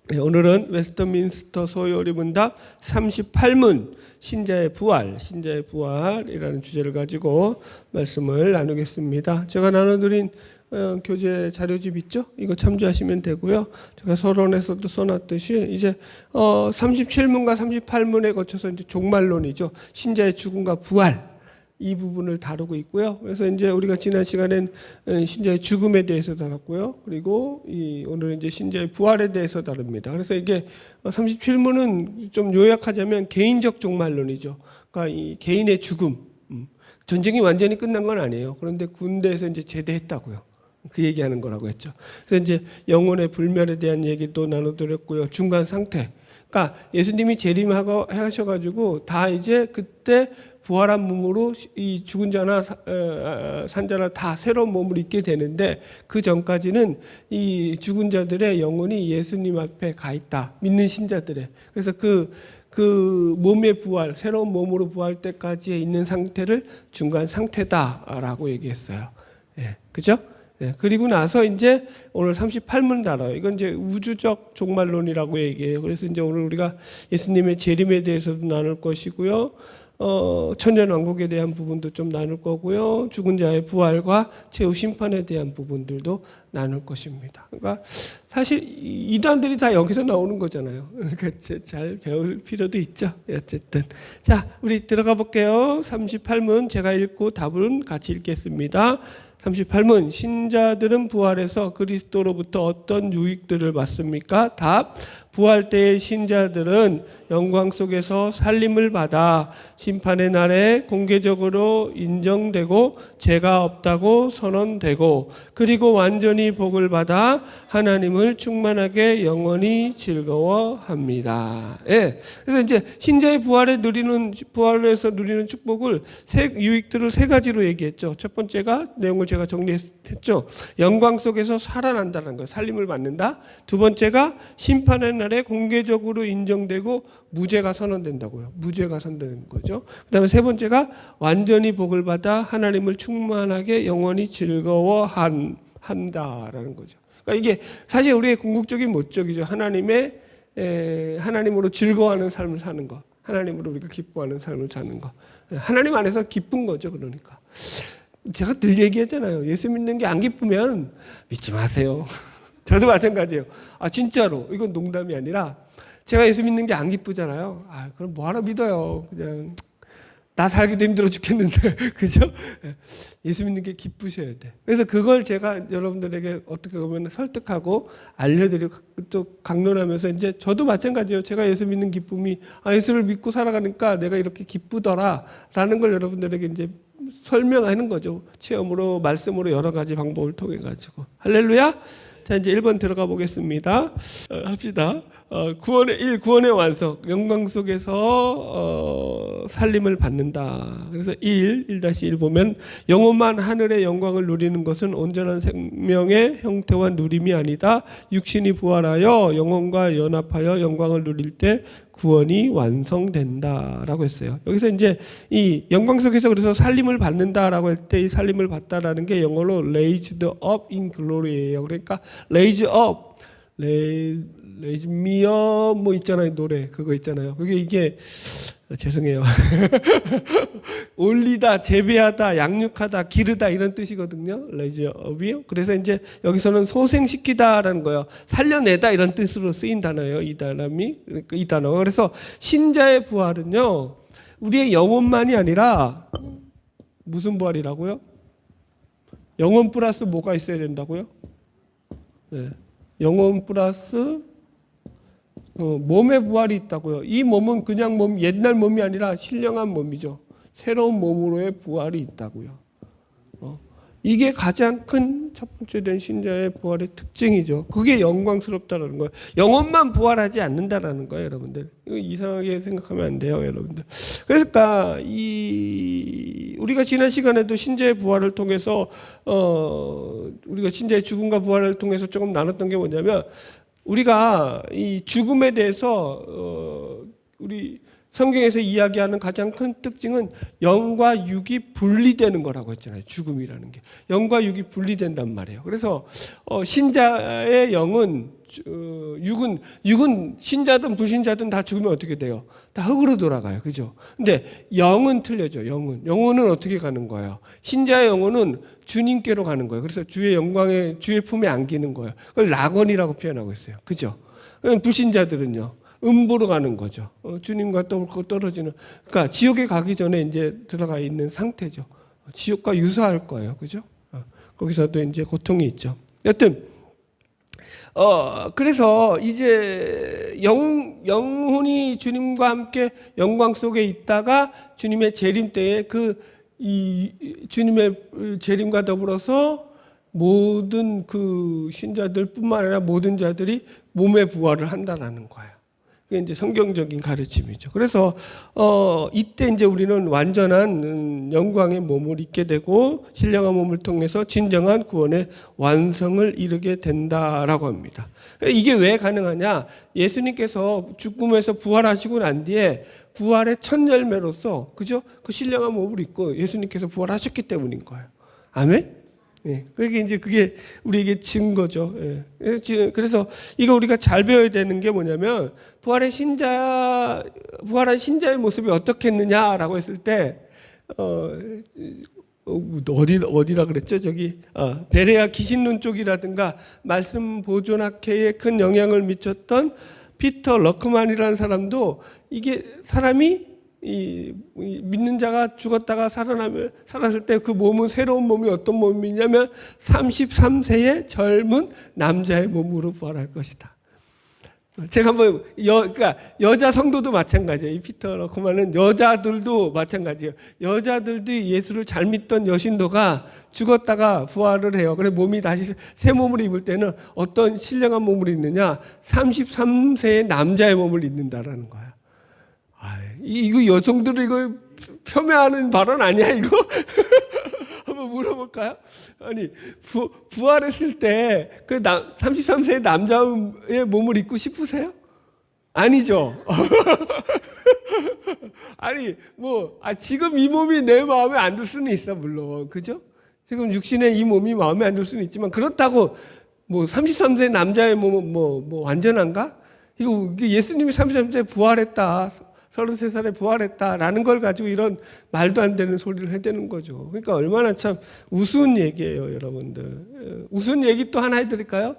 네, 오늘은 웨스트민스터 소요리 문답 38문 신자의 부활이라는 주제를 가지고 말씀을 나누겠습니다. 제가 나눠드린 교재 자료집 있죠? 이거 참조하시면 되고요. 제가 서론에서도 써놨듯이 이제 37문과 38문에 거쳐서 이제 종말론이죠. 신자의 죽음과 부활. 이 부분을 다루고 있고요. 그래서 이제 우리가 지난 시간엔 신자의 죽음에 대해서 다뤘고요. 그리고 오늘은 이제 신자의 부활에 대해서 다룹니다. 그래서 이게 37문은 좀 요약하자면 개인적 종말론이죠. 그러니까 이 개인의 죽음. 전쟁이 완전히 끝난 건 아니에요. 그런데 군대에서 이제 제대했다고요. 그 얘기하는 거라고 했죠. 그래서 이제 영혼의 불멸에 대한 얘기도 나눠드렸고요. 중간 상태. 그러니까 예수님이 재림하고 하셔가지고 다 이제 그때 부활한 몸으로 이 죽은 자나 산자나 다 새로운 몸을 입게 되는데 그 전까지는 이 죽은 자들의 영혼이 예수님 앞에 가 있다. 믿는 신자들의. 그래서 그 몸의 부활, 새로운 몸으로 부활 때까지 있는 상태를 중간 상태다라고 얘기했어요. 예, 그죠? 네, 그리고 나서 이제 오늘 38문 다뤄요. 이건 이제 우주적 종말론이라고 얘기해요. 그래서 이제 오늘 우리가 예수님의 재림에 대해서도 나눌 것이고요. 천년왕국에 대한 부분도 좀 나눌 거고요. 죽은 자의 부활과 최후 심판에 대한 부분들도 나눌 것입니다. 그러니까 사실 이단들이 다 여기서 나오는 거잖아요. 그러니까 잘 배울 필요도 있죠. 어쨌든. 자, 우리 들어가 볼게요. 38문 제가 읽고 답은 같이 읽겠습니다. 38문 신자들은 부활해서 그리스도로부터 어떤 유익들을 받습니까? 답. 부활 때의 신자들은 영광 속에서 살림을 받아 심판의 날에 공개적으로 인정되고 죄가 없다고 선언되고 그리고 완전히 복을 받아 하나님을 충만하게 영원히 즐거워합니다. 예. 그래서 이제 신자의 부활에서 누리는 축복을 유익들을 세 가지로 얘기했죠. 첫 번째가 내용을 제가 정리했죠. 영광 속에서 살아난다는 거, 살림을 받는다. 두 번째가 심판의 날에 공개적으로 인정되고 무죄가 선언된다고요. 무죄가 선언되는 거죠. 그 다음에 세 번째가 완전히 복을 받아 하나님을 충만하게 영원히 즐거워한다라는 거죠. 그러니까 이게 사실 우리의 궁극적인 목적이죠. 하나님으로 즐거워하는 삶을 사는 거. 하나님으로 우리가 기뻐하는 삶을 사는 거. 하나님 안에서 기쁜 거죠. 그러니까. 제가 늘 얘기했잖아요. 예수 믿는 게 안 기쁘면 믿지 마세요. 저도 마찬가지예요. 아, 진짜로. 이건 농담이 아니라 제가 예수 믿는 게 안 기쁘잖아요. 아, 그럼 뭐하러 믿어요. 그냥 나 살기도 힘들어 죽겠는데. 그죠? 예수 믿는 게 기쁘셔야 돼. 그래서 그걸 제가 여러분들에게 어떻게 보면 설득하고 알려드리고 또 강론하면서 이제 저도 마찬가지예요. 제가 예수 믿는 기쁨이 예수를 믿고 살아가니까 내가 이렇게 기쁘더라 라는 걸 여러분들에게 이제 설명하는 거죠. 체험으로, 말씀으로 여러 가지 방법을 통해 가지고. 할렐루야. 자, 이제 1번 들어가 보겠습니다. 합시다. 구원의 완성. 영광 속에서 살림을 받는다. 그래서 1-1 보면 영혼만 하늘의 영광을 누리는 것은 온전한 생명의 형태와 누림이 아니다. 육신이 부활하여 영혼과 연합하여 영광을 누릴 때 구원이 완성된다라고 했어요. 여기서 이제 이 영광 속에서 그래서 살림을 받는다라고 할 때 이 살림을 받다라는 게 영어로 raised up in glory예요. 그러니까 raise up, raise me up 뭐 있잖아요. 노래 그거 있잖아요. 그게 이게 죄송해요. 올리다, 재배하다, 양육하다, 기르다 이런 뜻이거든요. raise up이요. 그래서 이제 여기서는 소생시키다라는 거예요. 살려내다 이런 뜻으로 쓰인 단어예요. 이 단어. 그래서 신자의 부활은요. 우리의 영혼만이 아니라 무슨 부활이라고요? 영혼 플러스 뭐가 있어야 된다고요? 네. 영혼 플러스 몸의 부활이 있다고요. 이 몸은 그냥 옛날 몸이 아니라 신령한 몸이죠. 새로운 몸으로의 부활이 있다고요. 이게 가장 큰 첫 번째 된 신자의 부활의 특징이죠. 그게 영광스럽다는 거예요. 영혼만 부활하지 않는다라는 거예요, 여러분들. 이거 이상하게 생각하면 안 돼요, 여러분들. 그러니까 우리가 지난 시간에도 신자의 부활을 통해서 우리가 신자의 죽음과 부활을 통해서 조금 나눴던 게 뭐냐면 우리가 이 죽음에 대해서 우리 성경에서 이야기하는 가장 큰 특징은 영과 육이 분리되는 거라고 했잖아요. 죽음이라는 게. 영과 육이 분리된단 말이에요. 그래서 신자의 영은 육은 신자든 불신자든 다 죽으면 어떻게 돼요? 다 흙으로 돌아가요. 그죠? 근데 영은 틀려져. 영혼은 어떻게 가는 거예요? 신자의 영혼은 주님께로 가는 거예요. 그래서 주의 영광에 주의 품에 안기는 거예요. 그걸 낙원이라고 표현하고 있어요. 그죠? 불신자들은요. 음보로 가는 거죠. 주님과 떨어지는. 그러니까 지옥에 가기 전에 이제 들어가 있는 상태죠. 지옥과 유사할 거예요. 그죠? 거기서도 이제 고통이 있죠. 여튼 그래서 이제 영혼이 주님과 함께 영광 속에 있다가 주님의 재림 때에 주님의 재림과 더불어서 모든 그 신자들뿐만 아니라 모든 자들이 몸의 부활을 한다라는 거예요. 그게 이제 성경적인 가르침이죠. 그래서 이때 이제 우리는 완전한 영광의 몸을 입게 되고 신령한 몸을 통해서 진정한 구원의 완성을 이루게 된다라고 합니다. 이게 왜 가능하냐? 예수님께서 죽음에서 부활하시고 난 뒤에 부활의 첫 열매로서 그죠? 그 신령한 몸을 입고 예수님께서 부활하셨기 때문인 거예요. 아멘. 예, 그게 이제 그게 우리에게 증거죠. 예. 그래서 이거 우리가 잘 배워야 되는 게 뭐냐면 부활한 신자의 모습이 어떻겠느냐라고 했을 때 어디라 그랬죠? 저기 베레아 기신론 쪽이라든가 말씀 보존학회에 큰 영향을 미쳤던 피터 러크만이라는 사람도 이게 사람이 믿는 자가 죽었다가 살았을 때 그 몸은 새로운 몸이 어떤 몸이냐면 33세의 젊은 남자의 몸으로 부활할 것이다. 제가 한번 그러니까 여자 성도도 마찬가지예요. 이 피터 러크만은 여자들도 마찬가지예요. 여자들도 예수를 잘 믿던 여신도가 죽었다가 부활을 해요. 그래 몸이 다시 새 몸을 입을 때는 어떤 신령한 몸을 입느냐? 33세의 남자의 몸을 입는다라는 거야. 이거 여성들은 이거 폄훼하는 발언 아니야 이거? 한번 물어볼까요? 아니 부활했을 때 그 33세의 남자의 몸을 입고 싶으세요? 아니죠. 아니 지금 이 몸이 내 마음에 안 들 수는 있어 물론 그죠? 지금 육신의 이 몸이 마음에 안 들 수는 있지만 그렇다고 33세 남자의 몸은 완전한가? 이거 예수님이 33세에 부활했다. 33살에 부활했다라는 걸 가지고 이런 말도 안 되는 소리를 해대는 거죠. 그러니까 얼마나 참 우스운 얘기예요, 여러분들. 우스운 얘기 또 하나 해드릴까요?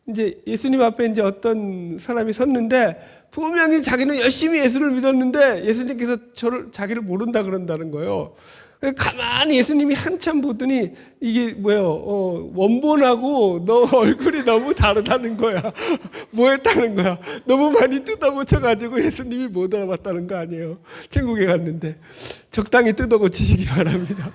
이제 예수님 앞에 이제 어떤 사람이 섰는데 분명히 자기는 열심히 예수를 믿었는데 예수님께서 자기를 모른다 그런다는 거예요. 가만히 예수님이 한참 보더니 이게 원본하고 너 얼굴이 너무 다르다는 거야. 뭐 했다는 거야. 너무 많이 뜯어고쳐가지고 예수님이 못 알아봤다는 거 아니에요. 천국에 갔는데 적당히 뜯어고치시기 바랍니다.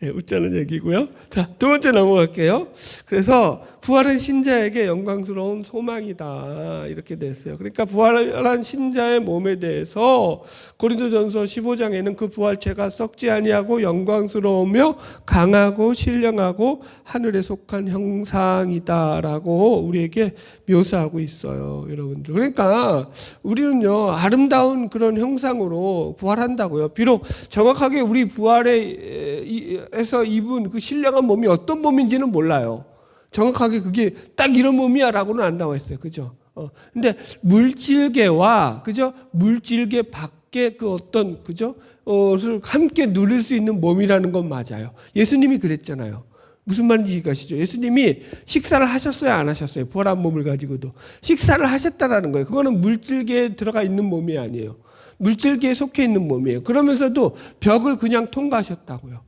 예, 웃자는 얘기고요. 자, 두 번째 넘어갈게요. 그래서 부활한 신자에게 영광스러운 소망이다 이렇게 됐어요. 그러니까 부활한 신자의 몸에 대해서 고린도전서 15장에는 그 부활체가 썩지 아니하고 영광스러우며 강하고 신령하고 하늘에 속한 형상이다라고 우리에게 묘사하고 있어요, 여러분들. 그러니까 우리는요 아름다운 그런 형상으로 부활한다고요. 비록 정확하게 우리 부활에서 입은 그 신령한 몸이 어떤 몸인지는 몰라요. 정확하게 그게 딱 이런 몸이야라고는 안 나와 있어요. 그죠? 근데 물질계와 그죠? 물질계 밖에 그 어떤 그죠? 를 함께 누릴 수 있는 몸이라는 건 맞아요. 예수님이 그랬잖아요. 무슨 말인지 이해가시죠? 예수님이 식사를 하셨어요, 안 하셨어요? 부활한 몸을 가지고도 식사를 하셨다라는 거예요. 그거는 물질계에 들어가 있는 몸이 아니에요. 물질계에 속해 있는 몸이에요. 그러면서도 벽을 그냥 통과하셨다고요.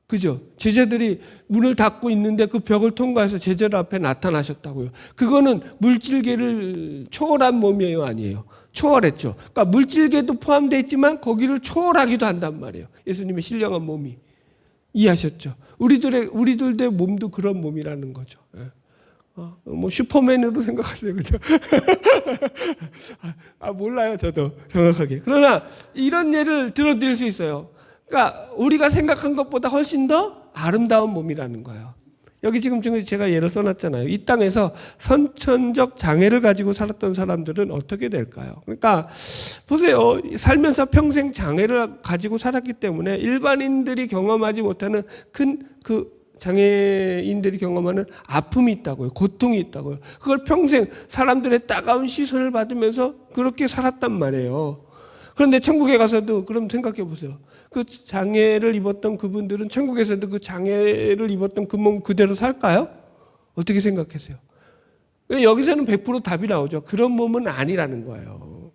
그죠? 제자들이 문을 닫고 있는데 그 벽을 통과해서 제자들 앞에 나타나셨다고요. 그거는 물질계를 초월한 몸이에요, 아니에요? 초월했죠. 그러니까 물질계도 포함되어 있지만 거기를 초월하기도 한단 말이에요. 예수님의 신령한 몸이. 이해하셨죠? 우리들의 몸도 그런 몸이라는 거죠. 슈퍼맨으로 생각하세요. 그죠? 몰라요, 저도 정확하게. 그러나 이런 예를 들어드릴 수 있어요. 그러니까 우리가 생각한 것보다 훨씬 더 아름다운 몸이라는 거예요. 여기 지금 제가 예를 써놨잖아요. 이 땅에서 선천적 장애를 가지고 살았던 사람들은 어떻게 될까요? 그러니까 보세요. 살면서 평생 장애를 가지고 살았기 때문에 일반인들이 경험하지 못하는 큰 장애인들이 경험하는 아픔이 있다고요. 고통이 있다고요. 그걸 평생 사람들의 따가운 시선을 받으면서 그렇게 살았단 말이에요. 그런데 천국에 가서도 그럼 생각해 보세요. 그 장애를 입었던 그분들은 천국에서도 그 장애를 입었던 그 몸 그대로 살까요? 어떻게 생각하세요? 여기서는 100% 답이 나오죠. 그런 몸은 아니라는 거예요.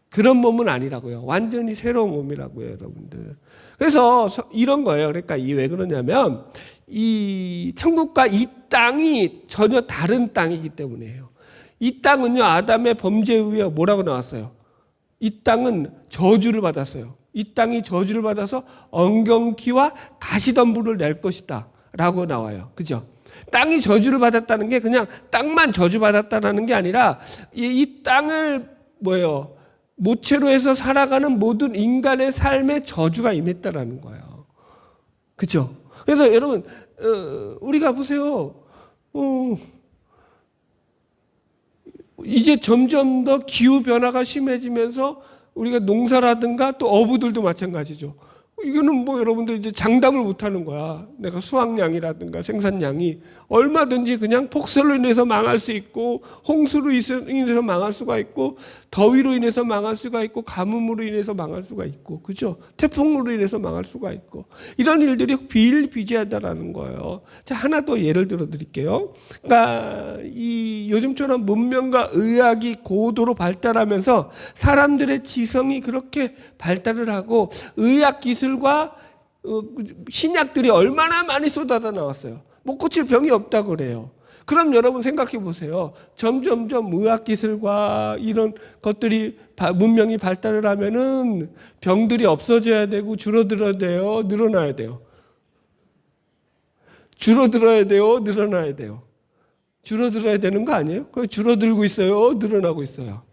그런 몸은 아니라고요. 완전히 새로운 몸이라고요, 여러분들. 그래서 이런 거예요. 그러니까 왜 그러냐면 이 천국과 이 땅이 전혀 다른 땅이기 때문이에요. 이 땅은요, 아담의 범죄에 의해 뭐라고 나왔어요? 이 땅은 저주를 받았어요. 이 땅이 저주를 받아서 엉겅퀴와 가시덤불을 낼 것이다 라고 나와요. 그죠? 땅이 저주를 받았다는 게 그냥 땅만 저주받았다는 게 아니라 이 땅을 모체로 해서 살아가는 모든 인간의 삶에 저주가 임했다라는 거예요. 그죠? 그래서 여러분, 우리가 보세요. 이제 점점 더 기후 변화가 심해지면서 우리가 농사라든가 또 어부들도 마찬가지죠. 이거는 여러분들 이제 장담을 못 하는 거야. 내가 수확량이라든가 생산량이 얼마든지 그냥 폭설로 인해서 망할 수 있고, 홍수로 인해서 망할 수가 있고, 더위로 인해서 망할 수가 있고, 가뭄으로 인해서 망할 수가 있고, 그죠? 태풍으로 인해서 망할 수가 있고, 이런 일들이 비일비재하다라는 거예요. 자, 하나 더 예를 들어 드릴게요. 그러니까 요즘처럼 문명과 의학이 고도로 발달하면서 사람들의 지성이 그렇게 발달을 하고 의학 기술과 신약들이 얼마나 많이 쏟아져 나왔어요. 못 고칠 병이 없다고 그래요. 그럼 여러분 생각해 보세요. 점점점 의학기술과 이런 것들이 문명이 발달을 하면은 병들이 없어져야 되고 줄어들어야 돼요? 늘어나야 돼요? 줄어들어야 돼요? 늘어나야 돼요? 줄어들어야 되는 거 아니에요? 그럼 줄어들고 있어요? 늘어나고 있어요?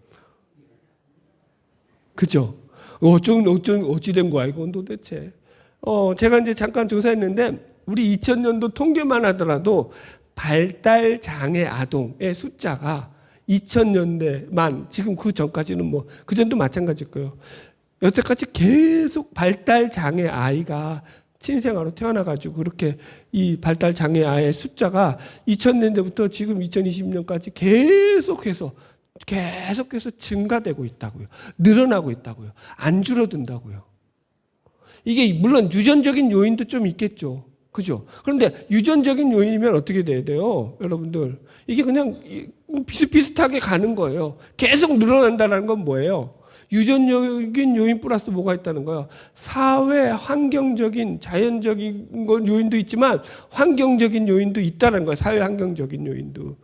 그죠? 어찌 된 거야, 이건 도대체. 제가 이제 잠깐 조사했는데, 우리 2000년도 통계만 하더라도 발달 장애 아동의 숫자가 2000년대만, 지금 그 전까지는 그 전도 마찬가지일 거예요. 여태까지 계속 발달 장애 아이가 친생아로 태어나가지고 그렇게 이 발달 장애 아이의 숫자가 2000년대부터 지금 2020년까지 계속해서 증가되고 있다고요. 늘어나고 있다고요. 안 줄어든다고요. 이게 물론 유전적인 요인도 좀 있겠죠. 그죠? 그런데 유전적인 요인이면 어떻게 돼야 돼요? 여러분들. 이게 그냥 비슷비슷하게 가는 거예요. 계속 늘어난다는 건 뭐예요? 유전적인 요인 플러스 뭐가 있다는 거예요? 사회 환경적인 자연적인 요인도 있지만 환경적인 요인도 있다는 거예요. 사회 환경적인 요인도.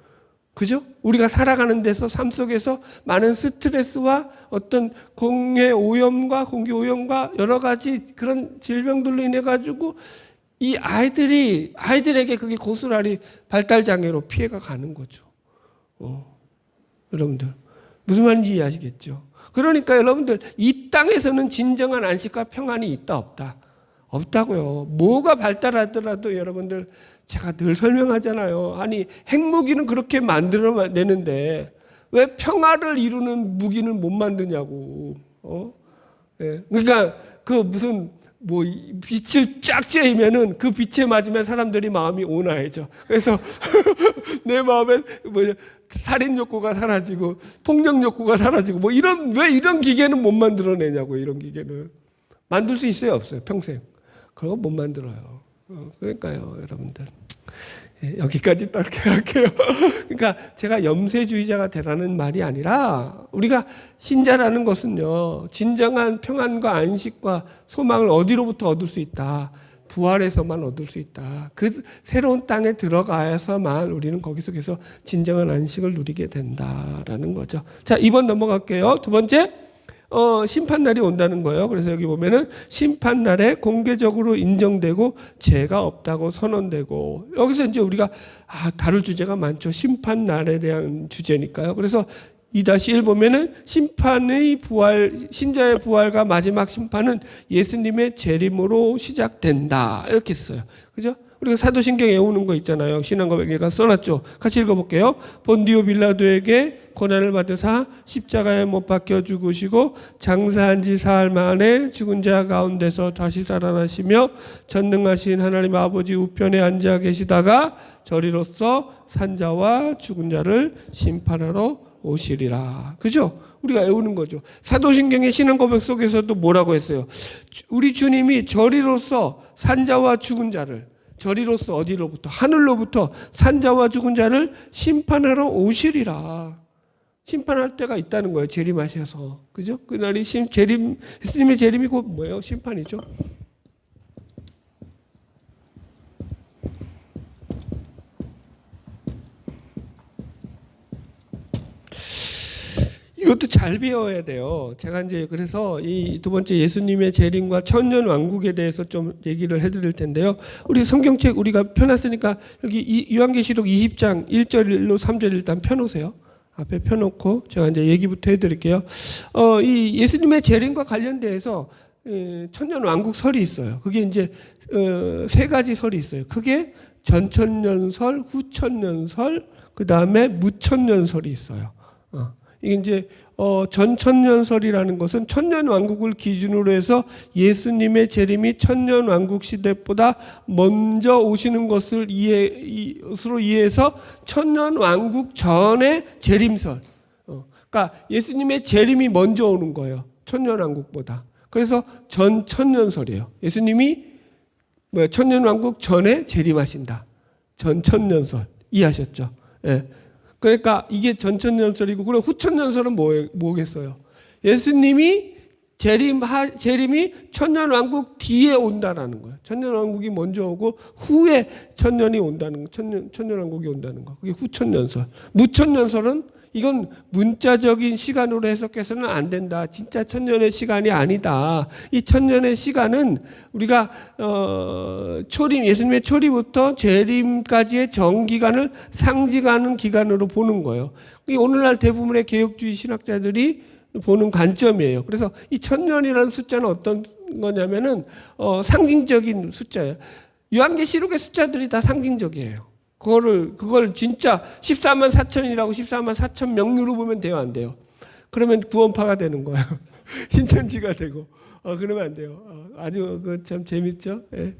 그죠? 우리가 살아가는 데서 삶 속에서 많은 스트레스와 어떤 공해 오염과 공기 오염과 여러 가지 그런 질병들로 인해 가지고 이 아이들에게 그게 고스란히 발달 장애로 피해가 가는 거죠. 여러분들 무슨 말인지 이해하시겠죠? 그러니까 여러분들 이 땅에서는 진정한 안식과 평안이 있다 없다? 없다고요. 뭐가 발달하더라도 여러분들 제가 늘 설명하잖아요. 아니 핵무기는 그렇게 만들어내는데 왜 평화를 이루는 무기는 못 만드냐고. 네. 그러니까 그 무슨 빛을 쫙 쬐면은 그 빛에 맞으면 사람들이 마음이 온화해져. 그래서 내 마음에 살인 욕구가 사라지고 폭력 욕구가 사라지고 왜 이런 기계는 못 만들어내냐고. 이런 기계는 만들 수 있어요 없어요? 평생 그거 못 만들어요. 그러니까요 여러분들 여기까지 짧게 할게요. 그러니까 제가 염세주의자가 되라는 말이 아니라 우리가 신자라는 것은요 진정한 평안과 안식과 소망을 어디로부터 얻을 수 있다? 부활에서만 얻을 수 있다. 그 새로운 땅에 들어가서만 우리는 거기 속에서 진정한 안식을 누리게 된다라는 거죠. 자, 2번 넘어갈게요. 두 번째, 심판날이 온다는 거예요. 그래서 여기 보면은 심판날에 공개적으로 인정되고 죄가 없다고 선언되고, 여기서 이제 우리가 다룰 주제가 많죠. 심판날에 대한 주제니까요. 그래서 2-1 보면은 심판의 부활, 신자의 부활과 마지막 심판은 예수님의 재림으로 시작된다. 이렇게 써요. 그죠? 우리가 사도신경에 외우는 거 있잖아요. 신앙고백에가 써놨죠. 같이 읽어볼게요. 본디오 빌라도에게 고난을 받으사 십자가에 못 박혀 죽으시고 장사한 지 사흘 만에 죽은 자 가운데서 다시 살아나시며 전능하신 하나님 아버지 우편에 앉아 계시다가 저리로서 산자와 죽은 자를 심판하러 오시리라. 그죠? 우리가 외우는 거죠. 사도신경의 신앙고백 속에서도 뭐라고 했어요? 우리 주님이 저리로서 산자와 죽은 자를, 저리로서 어디로부터? 하늘로부터 산자와 죽은 자를 심판하러 오시리라. 심판할 때가 있다는 거예요. 재림하셔서. 그죠? 그날이 예수님의 재림이 곧 뭐예요? 심판이죠. 이것도 잘 배워야 돼요. 제가 이제 그래서 이 두 번째 예수님의 재림과 천년 왕국에 대해서 좀 얘기를 해드릴 텐데요. 우리 성경책 우리가 펴놨으니까 여기 요한계시록 20장 1절로 3절 일단 펴놓으세요. 앞에 펴놓고 제가 이제 얘기부터 해드릴게요. 이 예수님의 재림과 관련돼서 천년 왕국 설이 있어요. 그게 이제 세 가지 설이 있어요. 크게 전천년설, 후천년설, 그 다음에 무천년설이 있어요. 이게 이제 전천년설이라는 것은 천년왕국을 기준으로 해서 예수님의 재림이 천년왕국 시대보다 먼저 오시는 것을 이해해서 천년왕국 전의 재림설. 그러니까 예수님의 재림이 먼저 오는 거예요. 천년왕국보다. 그래서 전천년설이에요. 예수님이 천년왕국 전에 재림하신다. 전천년설. 이해하셨죠? 예. 그러니까 이게 전천년설이고, 그럼 후천년설은 뭐겠어요? 예수님이 재림이 천년왕국 뒤에 온다라는 거예요. 천년왕국이 먼저 오고 후에 천년왕국이 온다는 거. 그게 후천년설. 무천년설은 이건 문자적인 시간으로 해석해서는 안 된다. 진짜 천년의 시간이 아니다. 이 천년의 시간은 우리가 예수님의 초림부터 재림까지의 정기간을 상징하는 기간으로 보는 거예요. 이게 오늘날 대부분의 개혁주의 신학자들이 보는 관점이에요. 그래서 이 천년이라는 숫자는 어떤 거냐면은 상징적인 숫자예요. 요한계시록의 숫자들이 다 상징적이에요. 그걸 진짜 14만 4천이라고 14만 4천 명류로 보면 돼요, 안 돼요? 그러면 구원파가 되는 거예요. 신천지가 되고. 그러면 안 돼요. 아주 참 재밌죠? 예.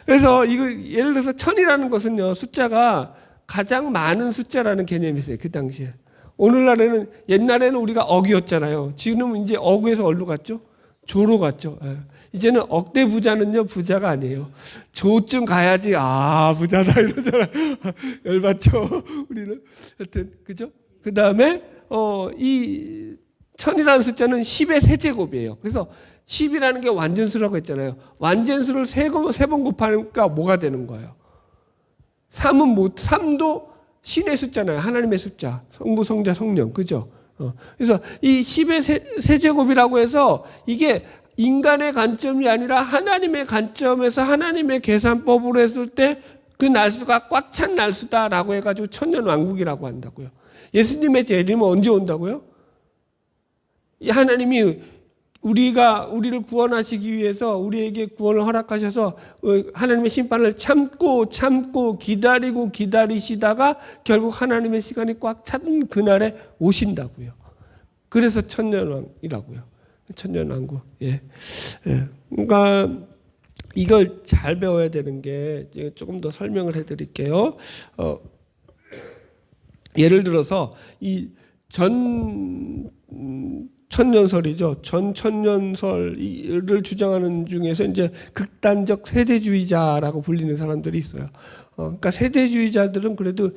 그래서 이거 예를 들어서 천이라는 것은요, 숫자가 가장 많은 숫자라는 개념이 있어요, 그 당시에. 오늘날에는, 옛날에는 우리가 억이었잖아요. 지금은 이제 억에서 어디로 갔죠? 조로 갔죠. 예. 이제는 억대 부자는요, 부자가 아니에요. 조쯤 가야지, 부자다 이러잖아. 열받죠, 우리는. 하여튼, 그죠? 그 다음에, 이 천이라는 숫자는 10의 세제곱이에요. 그래서 10이라는 게 완전수라고 했잖아요. 완전수를 세 번 곱하니까 뭐가 되는 거예요? 3도 신의 숫자잖아요. 하나님의 숫자. 성부, 성자, 성령. 그죠? 그래서 이 10의 세제곱이라고 해서 이게 인간의 관점이 아니라 하나님의 관점에서 하나님의 계산법으로 했을 때 그 날수가 꽉 찬 날수다라고 해가지고 천년왕국이라고 한다고요. 예수님의 재림은 언제 온다고요? 하나님이 우리를 구원하시기 위해서 우리에게 구원을 허락하셔서 하나님의 심판을 참고 기다리시다가 결국 하나님의 시간이 꽉 찬 그날에 오신다고요. 그래서 천년왕이라고요. 천년왕국. 예. 그러니까 이걸 잘 배워야 되는 게 조금 더 설명을 해드릴게요. 예를 들어서 이 천년설이죠. 전천년설을 주장하는 중에서 이제 극단적 세대주의자라고 불리는 사람들이 있어요. 그러니까 세대주의자들은 그래도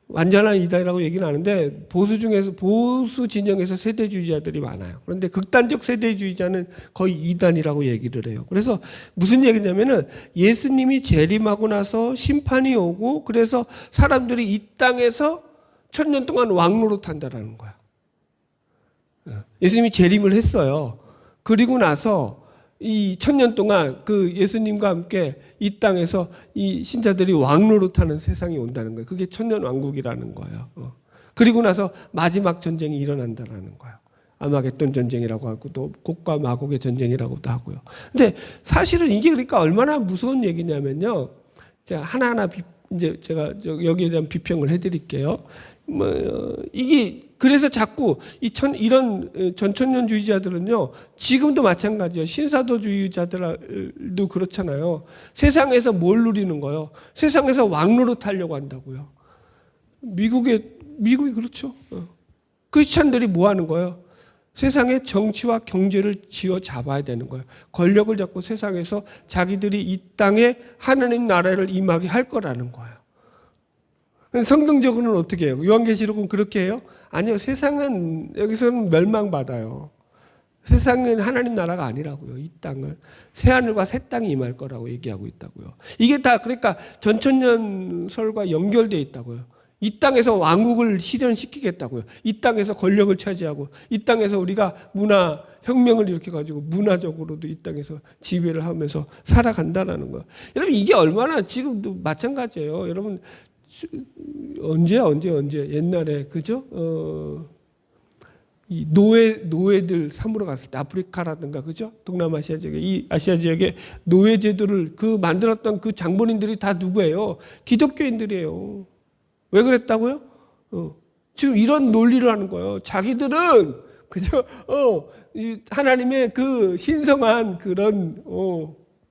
완전한 이단이라고 얘기는 하는데 보수 진영에서 세대주의자들이 많아요. 그런데 극단적 세대주의자는 거의 이단이라고 얘기를 해요. 그래서 무슨 얘기냐면은 예수님이 재림하고 나서 심판이 오고 그래서 사람들이 이 땅에서 천년 동안 왕노릇한다라는 거야. 예수님이 재림을 했어요. 그리고 나서 이 천년 동안 그 예수님과 함께 이 땅에서 이 신자들이 왕노릇하는 세상이 온다는 거예요. 그게 천년 왕국이라는 거예요. 그리고 나서 마지막 전쟁이 일어난다라는 거예요. 아마겟돈 전쟁이라고 하고 또 곡과 마곡의 전쟁이라고도 하고요. 근데 사실은 이게 그러니까 얼마나 무서운 얘기냐면요. 제가 하나하나 이제 제가 여기에 대한 비평을 해드릴게요. 이게 그래서 자꾸 이런 전천년주의자들은요, 지금도 마찬가지예요. 신사도주의자들도 그렇잖아요. 세상에서 뭘 누리는 거예요? 세상에서 왕노릇 하려고 한다고요. 미국이 그렇죠. 크리스찬들이 뭐 하는 거예요? 세상의 정치와 경제를 쥐어 잡아야 되는 거예요. 권력을 잡고 세상에서 자기들이 이 땅에 하나님 나라를 임하게 할 거라는 거예요. 성경적으로는 어떻게 해요? 요한계시록은 그렇게 해요? 아니요. 세상은 여기서는 멸망받아요. 세상은 하나님 나라가 아니라고요. 이 땅은 새하늘과 새 땅이 임할 거라고 얘기하고 있다고요. 이게 다 그러니까 전천년설과 연결되어 있다고요. 이 땅에서 왕국을 실현시키겠다고요. 이 땅에서 권력을 차지하고 이 땅에서 우리가 문화 혁명을 일으켜가지고 문화적으로도 이 땅에서 지배를 하면서 살아간다라는 거예요. 여러분 이게 얼마나 지금도 마찬가지예요. 여러분 언제 옛날에 그죠? 이 노예들 삼으러 갔을 때 아프리카라든가 그죠? 동남아시아 지역에 이 아시아 지역에 노예 제도를 만들었던 그 장본인들이 다 누구예요? 기독교인들이에요. 왜 그랬다고요? 지금 이런 논리를 하는 거예요. 자기들은 그죠? 하나님의 그 신성한 그런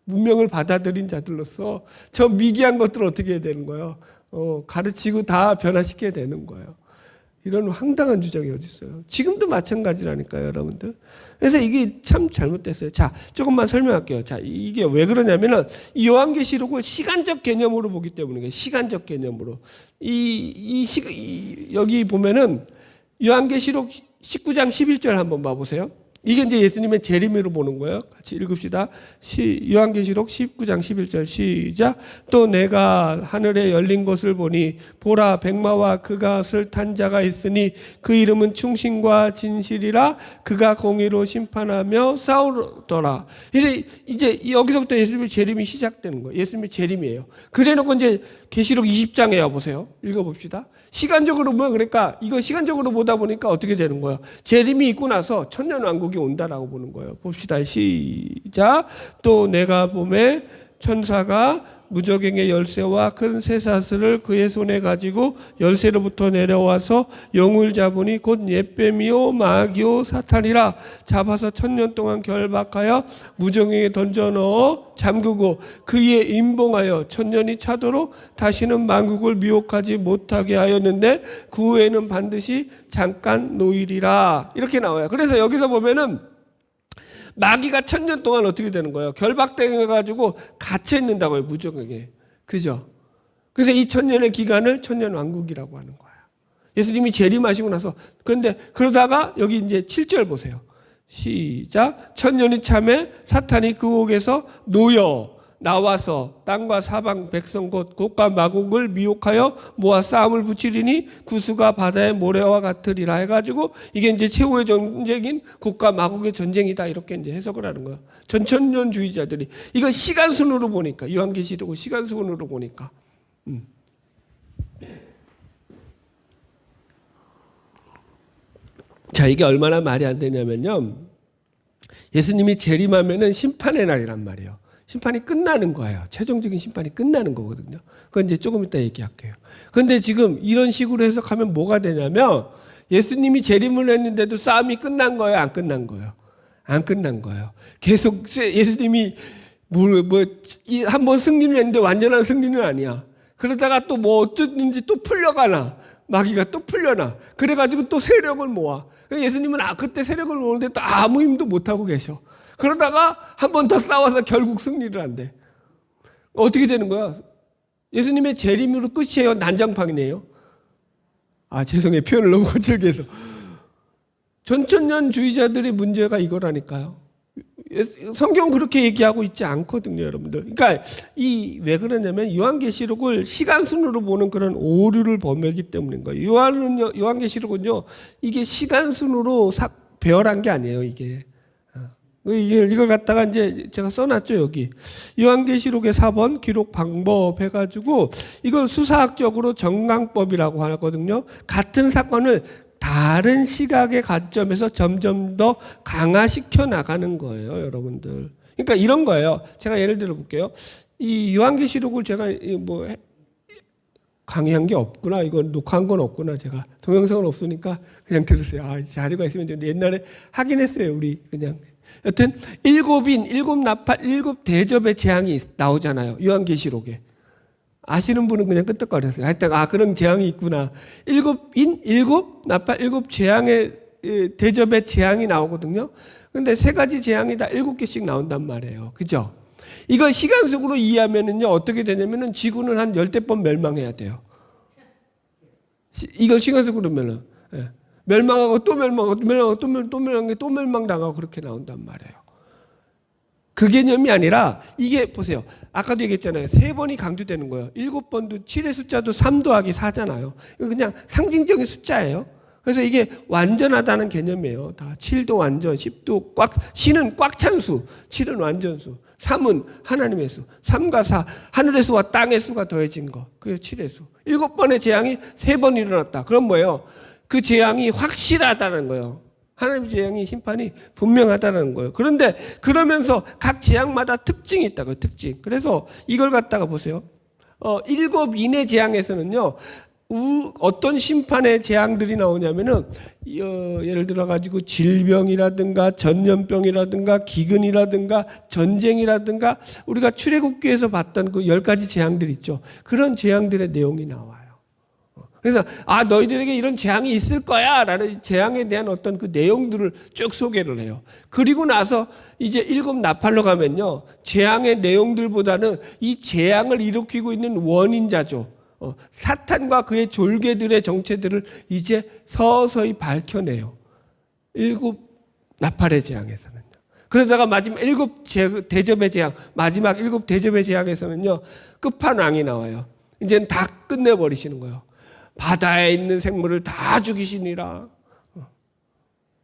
문명을 받아들인 자들로서 저 미개한 것들을 어떻게 해야 되는 거예요? 가르치고 다 변화시켜야 되는 거예요. 이런 황당한 주장이 어디 있어요? 지금도 마찬가지라니까요, 여러분들. 그래서 이게 참 잘못됐어요. 자, 조금만 설명할게요. 자, 이게 왜 그러냐면은 이 요한계시록을 시간적 개념으로 보기 때문에 시간적 개념으로 여기 보면은 요한계시록 19장 11절 한번 봐보세요. 이게 이제 예수님의 재림으로 보는 거예요. 같이 읽읍시다. 요한계시록 19장 11절 시작. 또 내가 하늘에 열린 것을 보니 보라 백마와 그것을 탄 자가 있으니 그 이름은 충신과 진실이라 그가 공의로 심판하며 싸우더라. 이제 여기서부터 예수님의 재림이 시작되는 거예요. 예수님의 재림이에요. 그래놓고 이제 계시록 20장에 와보세요. 읽어봅시다. 시간적으로 보면 그러니까 이거 시간적으로 보다 보니까 어떻게 되는 거예요? 재림이 있고 나서 천년왕국이 온다라고 보는 거예요. 봅시다. 시작. 또 내가 보매 천사가 무저갱의 열쇠와 큰 쇠사슬을 그의 손에 가지고 열쇠로부터 내려와서 영을 잡으니 곧 옛뱀이요 마귀요 사탄이라 잡아서 1000년 동안 결박하여 무저갱에 던져 넣어 잠그고 그의 임봉하여 1000년이 차도록 다시는 만국을 미혹하지 못하게 하였는데 그 후에는 반드시 잠깐 노일이라 이렇게 나와요. 그래서 여기서 보면은 마귀가 1000년 동안 어떻게 되는 거예요? 결박돼가지고 갇혀 있는다고요, 무저갱에. 그죠? 그래서 이 1000년의 기간을 천년왕국이라고 하는 거예요. 예수님이 재림하시고 나서, 그런데 그러다가 여기 이제 7절 보세요. 시작. 1000년이 참에 사탄이 그 옥에서 놓여 나와서 땅과 사방 백성 곧 곡과 마곡을 미혹하여 모아 싸움을 붙이리니 구수가 바다의 모래와 같으리라 해가지고 이게 이제 최후의 전쟁인 곡과 마곡의 전쟁이다 이렇게 이제 해석을 하는 거예요. 전천년주의자들이 이거 시간순으로 보니까 요한계시록 시간순으로 보니까 자 이게 얼마나 말이 안 되냐면요. 예수님이 재림하면은 심판의 날이란 말이에요. 심판이 끝나는 거예요. 최종적인 심판이 끝나는 거거든요. 그건 이제 조금 이따 얘기할게요. 그런데 지금 이런 식으로 해석하면 뭐가 되냐면 예수님이 재림을 했는데도 싸움이 끝난 거예요? 안 끝난 거예요? 안 끝난 거예요. 계속 예수님이 한 번 승리를 했는데 완전한 승리는 아니야. 그러다가 또 뭐 어쩌든지 또 풀려가나. 마귀가 또 풀려나. 그래가지고 또 세력을 모아. 예수님은 그때 세력을 모으는데 또 아무 힘도 못하고 계셔. 그러다가 한 번 더 싸워서 결국 승리를 한대. 어떻게 되는 거야? 예수님의 재림으로 끝이에요? 난장판이네요? 죄송해요. 표현을 너무 거칠게 해서. 전천년주의자들의 문제가 이거라니까요. 성경은 그렇게 얘기하고 있지 않거든요, 여러분들. 그러니까 왜 그러냐면 요한계시록을 시간순으로 보는 그런 오류를 범하기 때문인 거예요. 요한계시록은요, 이게 시간순으로 배열한 게 아니에요, 이게. 이걸 갖다가 이제 제가 써놨죠, 여기. 요한계시록의 4번 기록 방법 해가지고 이걸 수사학적으로 정강법이라고 하거든요. 같은 사건을 다른 시각의 관점에서 점점 더 강화시켜 나가는 거예요, 여러분들. 그러니까 이런 거예요. 제가 예를 들어 볼게요. 이 요한계시록을 제가 뭐 강의한 게 없구나, 이거 녹화한 건 없구나, 제가 동영상은 없으니까 그냥 들으세요. 아, 자료가 있으면 되는데 옛날에 하긴 했어요, 우리 그냥. 여튼 일곱 인, 일곱 나팔, 일곱 대접의 재앙이 나오잖아요, 요한계시록에. 아시는 분은 그냥 끄떡거렸어요. 하여튼 그런 재앙이 있구나. 일곱 인, 일곱 나팔, 일곱 재앙의 대접의 재앙이 나오거든요. 근데 세 가지 재앙이 다 7개씩 나온단 말이에요. 그죠? 이걸 시간속으로 이해하면은요, 어떻게 되냐면은 지구는 한 10대 번 멸망해야 돼요. 이걸 시간속으로 보면은. 예. 멸망하고 또 멸망하고 또 멸망하고 또 멸망하고 또 멸망당하고 그렇게 나온단 말이에요. 그 개념이 아니라 이게 보세요. 아까도 얘기했잖아요. 3번이 강조되는 거예요. 7번도 7의 숫자도 3 더하기 4잖아요. 이거 그냥 상징적인 숫자예요. 그래서 이게 완전하다는 개념이에요. 다 7도 완전, 10도 C는 꽉 찬 수, 7은 완전수, 3은 하나님의 수, 3과 4, 하늘의 수와 땅의 수가 더해진 거. 그게 7의 수. 7번의 재앙이 3번 일어났다. 그럼 뭐예요? 그 재앙이 확실하다는 거예요. 하나님의 재앙이 심판이 분명하다는 거예요. 그런데 그러면서 각 재앙마다 특징이 있다고요. 특징. 그래서 이걸 갖다가 보세요. 7인의 재앙에서는요. 어떤 심판의 재앙들이 나오냐면은 예를 들어 가지고 질병이라든가 전염병이라든가 기근이라든가 전쟁이라든가 우리가 출애굽기에서 봤던 그 10가지 재앙들 있죠. 그런 재앙들의 내용이 나와요. 그래서 너희들에게 이런 재앙이 있을 거야 라는 재앙에 대한 어떤 그 내용들을 쭉 소개를 해요. 그리고 나서 이제 일곱 나팔로 가면요, 재앙의 내용들보다는 이 재앙을 일으키고 있는 원인자죠, 사탄과 그의 졸개들의 정체들을 이제 서서히 밝혀내요. 일곱 나팔의 재앙에서는요. 그러다가 마지막 일곱 대접의 재앙, 마지막 일곱 대접의 재앙에서는요, 끝판왕이 나와요. 이제는 다 끝내버리시는 거예요. 바다에 있는 생물을 다 죽이시니라.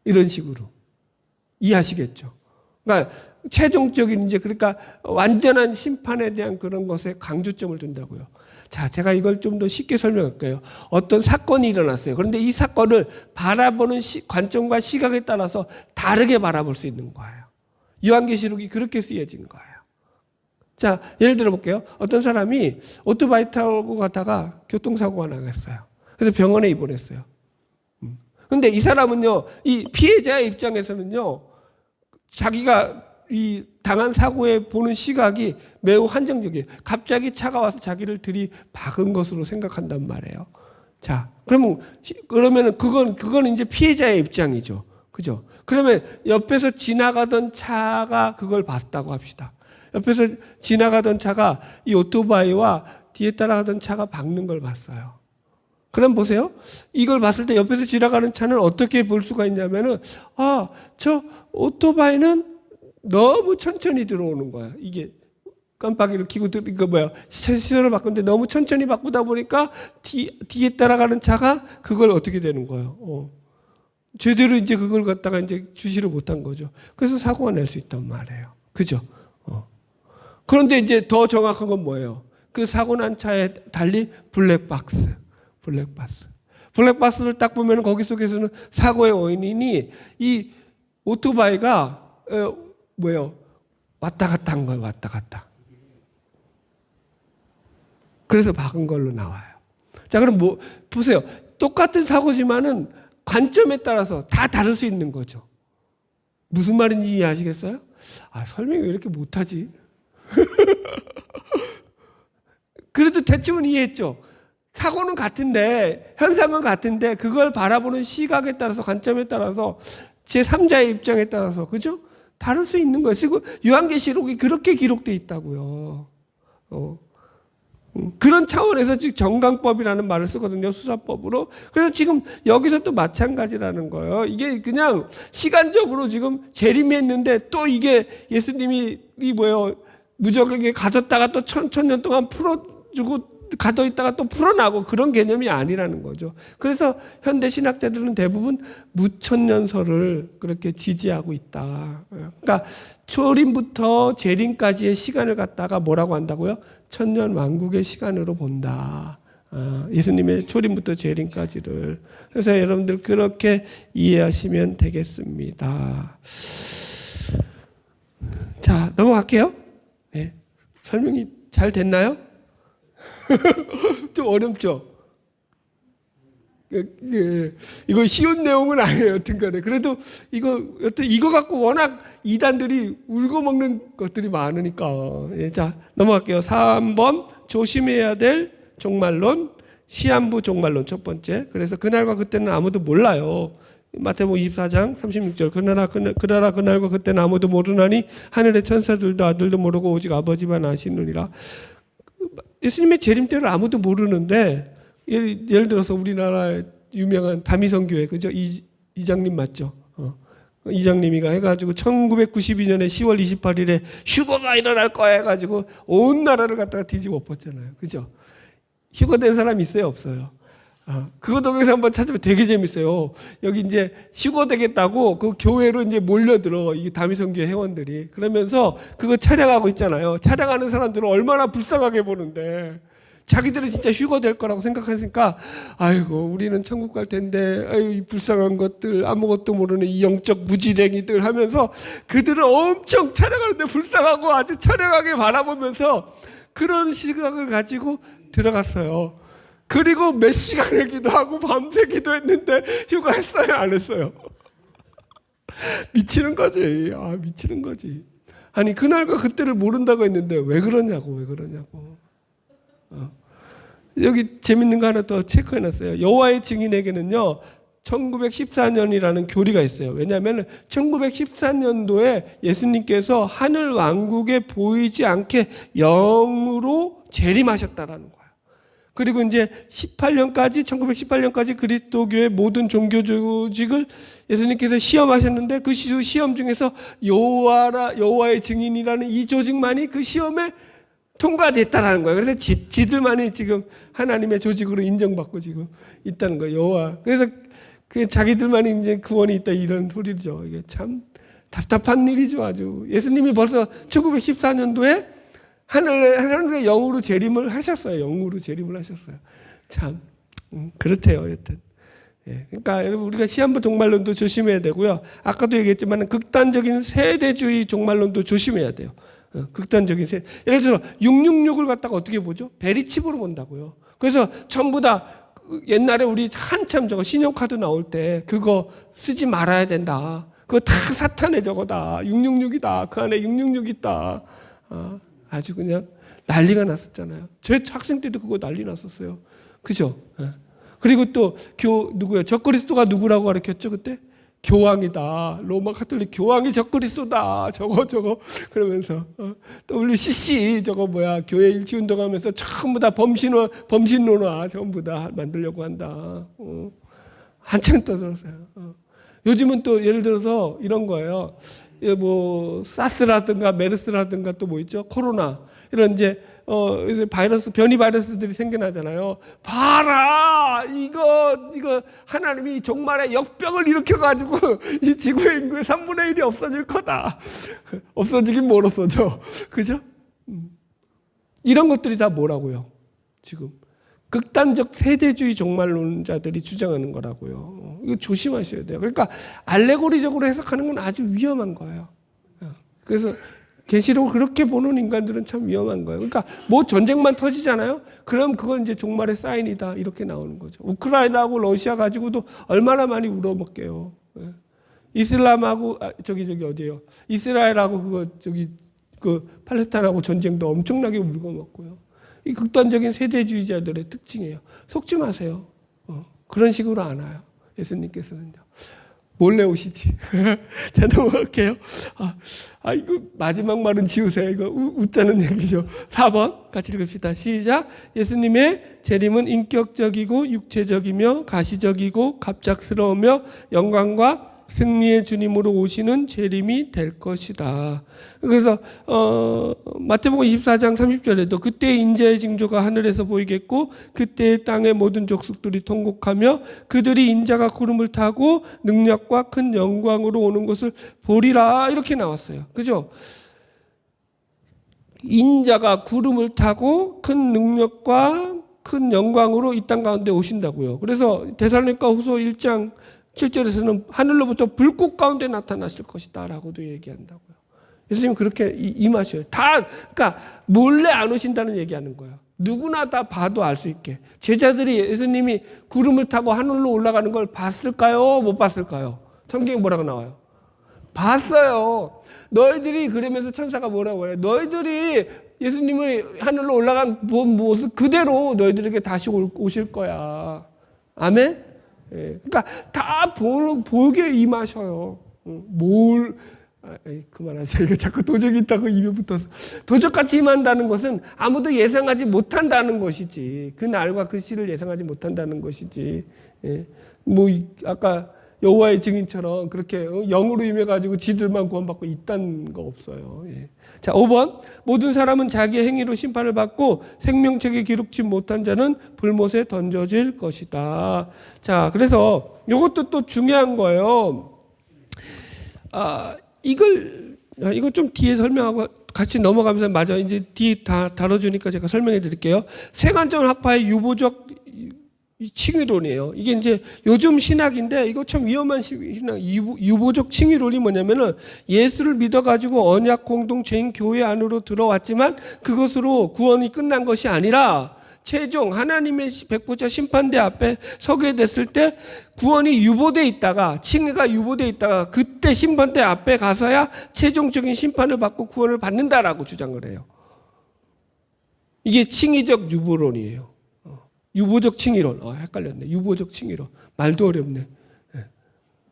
이런 식으로. 이해하시겠죠? 그러니까 최종적인 그러니까 완전한 심판에 대한 그런 것에 강조점을 둔다고요. 자, 제가 이걸 좀 더 쉽게 설명할게요. 어떤 사건이 일어났어요. 그런데 이 사건을 바라보는 관점과 시각에 따라서 다르게 바라볼 수 있는 거예요. 요한계시록이 그렇게 쓰여진 거예요. 자, 예를 들어 볼게요. 어떤 사람이 오토바이 타고 가다가 교통사고가 나갔어요. 그래서 병원에 입원했어요. 근데 이 사람은요, 이 피해자의 입장에서는요, 자기가 이 당한 사고에 보는 시각이 매우 한정적이에요. 갑자기 차가 와서 자기를 들이박은 것으로 생각한단 말이에요. 자, 그러면은 그건 이제 피해자의 입장이죠. 그죠? 그러면 옆에서 지나가던 차가 그걸 봤다고 합시다. 옆에서 지나가던 차가 이 오토바이와 뒤에 따라가던 차가 박는 걸 봤어요. 그럼 보세요. 이걸 봤을 때 옆에서 지나가는 차는 어떻게 볼 수가 있냐면은, 저 오토바이는 너무 천천히 들어오는 거야. 이게 깜빡이를 켜고 시선을 바꾸는데 너무 천천히 바꾸다 보니까 뒤에 따라가는 차가 그걸 어떻게 되는 거예요. 제대로 이제 그걸 갖다가 이제 주시를 못한 거죠. 그래서 사고가 날 수 있단 말이에요. 그죠? 그런데 이제 더 정확한 건 뭐예요? 그 사고 난 차에 달린 블랙박스를 딱 보면 거기 속에서는 사고의 원인이 이 오토바이가 왔다 갔다 한 거예요. 왔다 갔다. 그래서 박은 걸로 나와요. 자, 그럼 보세요. 똑같은 사고지만은 관점에 따라서 다 다를 수 있는 거죠. 무슨 말인지 이해하시겠어요? 설명이 왜 이렇게 못하지? 그래도 대충은 이해했죠. 사고는 같은데, 현상은 같은데, 그걸 바라보는 시각에 따라서, 관점에 따라서, 제3자의 입장에 따라서, 그죠? 다를 수 있는 거예요. 그리고 요한계시록이 그렇게 기록되어 있다고요. 그런 차원에서 지금 정강법이라는 말을 쓰거든요. 수사법으로. 그래서 지금 여기서 또 마찬가지라는 거예요. 이게 그냥 시간적으로 지금 재림했는데 또 이게 예수님이 무적에게 가뒀다가 또 천년 동안 풀어주고 가둬 있다가 또 풀어나고 그런 개념이 아니라는 거죠. 그래서 현대 신학자들은 대부분 무천년설을 그렇게 지지하고 있다. 그러니까 초림부터 재림까지의 시간을 갖다가 뭐라고 한다고요? 천년 왕국의 시간으로 본다. 예수님의 초림부터 재림까지를. 그래서 여러분들 그렇게 이해하시면 되겠습니다. 자, 넘어갈게요. 네. 설명이 잘 됐나요? 좀 어렵죠? 이거 쉬운 내용은 아니에요. 여튼간에. 그래도 이거 갖고 워낙 이단들이 울고 먹는 것들이 많으니까. 예, 자, 넘어갈게요. 3번 조심해야 될 종말론, 시한부 종말론 첫 번째. 그래서 그날과 그때는 아무도 몰라요. 마태복음 24장 36절 그날과 그때는 아무도 모르나니 하늘의 천사들도 아들도 모르고 오직 아버지만 아시느니라. 예수님의 재림 때를 아무도 모르는데 예를 들어서 우리나라의 유명한 다미성교회 그죠? 이장님 맞죠? 이장님이가 해가지고 1992년에 10월 28일에 휴거가 일어날 거야 해가지고 온 나라를 갖다가 뒤집어 엎었잖아요. 그죠? 휴거된 사람 있어요? 없어요? 그거 동영상 한번 찾으면 되게 재밌어요. 여기 이제 휴거되겠다고 그 교회로 이제 몰려들어. 이 다미성교회 회원들이. 그러면서 그거 촬영하고 있잖아요. 촬영하는 사람들은 얼마나 불쌍하게 보는데. 자기들은 진짜 휴거될 거라고 생각하니까 아이고 우리는 천국 갈 텐데 아유 이 불쌍한 것들 아무것도 모르는 이 영적 무지랭이들 하면서 그들은 엄청 촬영하는데 불쌍하고 아주 촬영하게 바라보면서 그런 시각을 가지고 들어갔어요. 그리고 몇 시간을 기도하고 밤새 기도했는데 휴가했어요? 안 했어요? 미치는 거지. 미치는 거지. 아니 그날과 그때를 모른다고 했는데 왜 그러냐고. 여기 재밌는 거 하나 더 체크해놨어요. 여호와의 증인에게는요 1914년이라는 교리가 있어요. 왜냐하면 1914년도에 예수님께서 하늘 왕국에 보이지 않게 영으로 재림하셨다라는 거예요. 그리고 이제 1918년까지 그리스도교의 모든 종교 조직을 예수님께서 시험하셨는데 그 시험 중에서 여호와의 증인이라는 이 조직만이 그 시험에 통과됐다라는 거예요. 그래서 지들만이 지금 하나님의 조직으로 인정받고 지금 있다는 거예요. 여호와. 그래서 그 자기들만이 이제 구원이 있다 이런 소리죠. 이게 참 답답한 일이죠. 아주. 예수님이 벌써 1914년도에 하늘의 영으로 재림을 하셨어요. 영으로 재림을 하셨어요. 참 그렇대요. 여튼. 예, 그러니까 여러분 우리가 시한부 종말론도 조심해야 되고요. 아까도 얘기했지만 극단적인 세대주의 종말론도 조심해야 돼요. 극단적인 예를 들어 666을 갖다가 어떻게 보죠? 베리칩으로 본다고요. 그래서 전부 다 옛날에 우리 한참 저거 신용카드 나올 때 그거 쓰지 말아야 된다. 그거 다 사탄의 저거다. 666이다. 그 안에 666 있다. 아주 그냥 난리가 났었잖아요. 제 학생 때도 그거 난리 났었어요. 그죠? 그리고 또 누구야? 적그리스도가 누구라고 가르쳤죠 그때? 교황이다. 로마 가톨릭 교황이 적그리스도다. 저거 그러면서 WCC 저거 교회 일치운동하면서 전부 다 범신론화 전부 다 만들려고 한다. 한참 떠들었어요. 요즘은 또 예를 들어서 이런 거예요. 뭐 사스라든가 메르스라든가 또 뭐 있죠? 코로나 이런 이제 바이러스 변이 바이러스들이 생겨나잖아요. 봐라 이거 하나님이 종말에 역병을 일으켜가지고 이 지구의 인구의 3분의 1이 없어질 거다. 없어지긴 뭘 없어져. 그죠? 이런 것들이 다 뭐라고요? 지금 극단적 세대주의 종말론자들이 주장하는 거라고요. 이거 조심하셔야 돼요. 그러니까 알레고리적으로 해석하는 건 아주 위험한 거예요. 그래서 계시록을 그렇게 보는 인간들은 참 위험한 거예요. 그러니까 뭐 전쟁만 터지잖아요. 그럼 그건 이제 종말의 사인이다 이렇게 나오는 거죠. 우크라이나하고 러시아 가지고도 얼마나 많이 울어먹게요. 이슬람하고 어디예요? 이스라엘하고 그 팔레스타인하고 전쟁도 엄청나게 울고먹고요. 이 극단적인 세대주의자들의 특징이에요. 속지 마세요. 그런 식으로 안 와요. 예수님께서는요. 몰래 오시지. 자, 넘어갈게요. 이거 마지막 말은 지우세요. 이거 웃자는 얘기죠. 4번 같이 읽읍시다. 시작. 예수님의 재림은 인격적이고 육체적이며 가시적이고 갑작스러우며 영광과 승리의 주님으로 오시는 재림이 될 것이다. 그래서 마태복음 24장 30절에도 그때의 인자의 징조가 하늘에서 보이겠고 그때의 땅의 모든 족속들이 통곡하며 그들이 인자가 구름을 타고 능력과 큰 영광으로 오는 것을 보리라 이렇게 나왔어요. 그죠? 인자가 구름을 타고 큰 능력과 큰 영광으로 이 땅 가운데 오신다고요. 그래서 데살로니가 후서 1장 7절에서는 하늘로부터 불꽃 가운데 나타나실 것이다 라고도 얘기한다고요. 예수님 그렇게 임하셔요. 그러니까 몰래 안 오신다는 얘기하는 거예요. 누구나 다 봐도 알 수 있게. 제자들이 예수님이 구름을 타고 하늘로 올라가는 걸 봤을까요? 못 봤을까요? 성경에 뭐라고 나와요? 봤어요. 너희들이 그러면서 천사가 뭐라고 해요? 너희들이 예수님을 하늘로 올라간 모습 그대로 너희들에게 다시 오실 거야. 아멘? 예. 그러니까 다 보게 임하셔요. 그만하세요. 이거 자꾸 도적이 있다고 입에 붙어서. 도적같이 임한다는 것은 아무도 예상하지 못한다는 것이지. 그 날과 그 시를 예상하지 못한다는 것이지. 예. 아까 여호와의 증인처럼 그렇게 영으로 임해가지고 지들만 구원받고 있다는 거 없어요. 예. 자, 5번. 모든 사람은 자기의 행위로 심판을 받고 생명책에 기록지 못한 자는 불못에 던져질 것이다. 자, 그래서 이것도 또 중요한 거예요. 이거 좀 뒤에 설명하고 같이 넘어가면서 맞아. 이제 뒤에 다 다뤄주니까 제가 설명해 드릴게요. 세관점 학파의 유보적 칭의론이에요. 이게 이제 요즘 신학인데 이거 참 위험한 신학. 유보적 칭의론이 뭐냐면은 예수를 믿어가지고 언약 공동체인 교회 안으로 들어왔지만 그것으로 구원이 끝난 것이 아니라 최종 하나님의 백보자 심판대 앞에 서게 됐을 때 구원이 유보돼 있다가 칭의가 유보돼 있다가 그때 심판대 앞에 가서야 최종적인 심판을 받고 구원을 받는다라고 주장을 해요. 이게 칭의적 유보론이에요. 유보적 칭의론. 헷갈렸네. 유보적 칭의론. 말도 어렵네.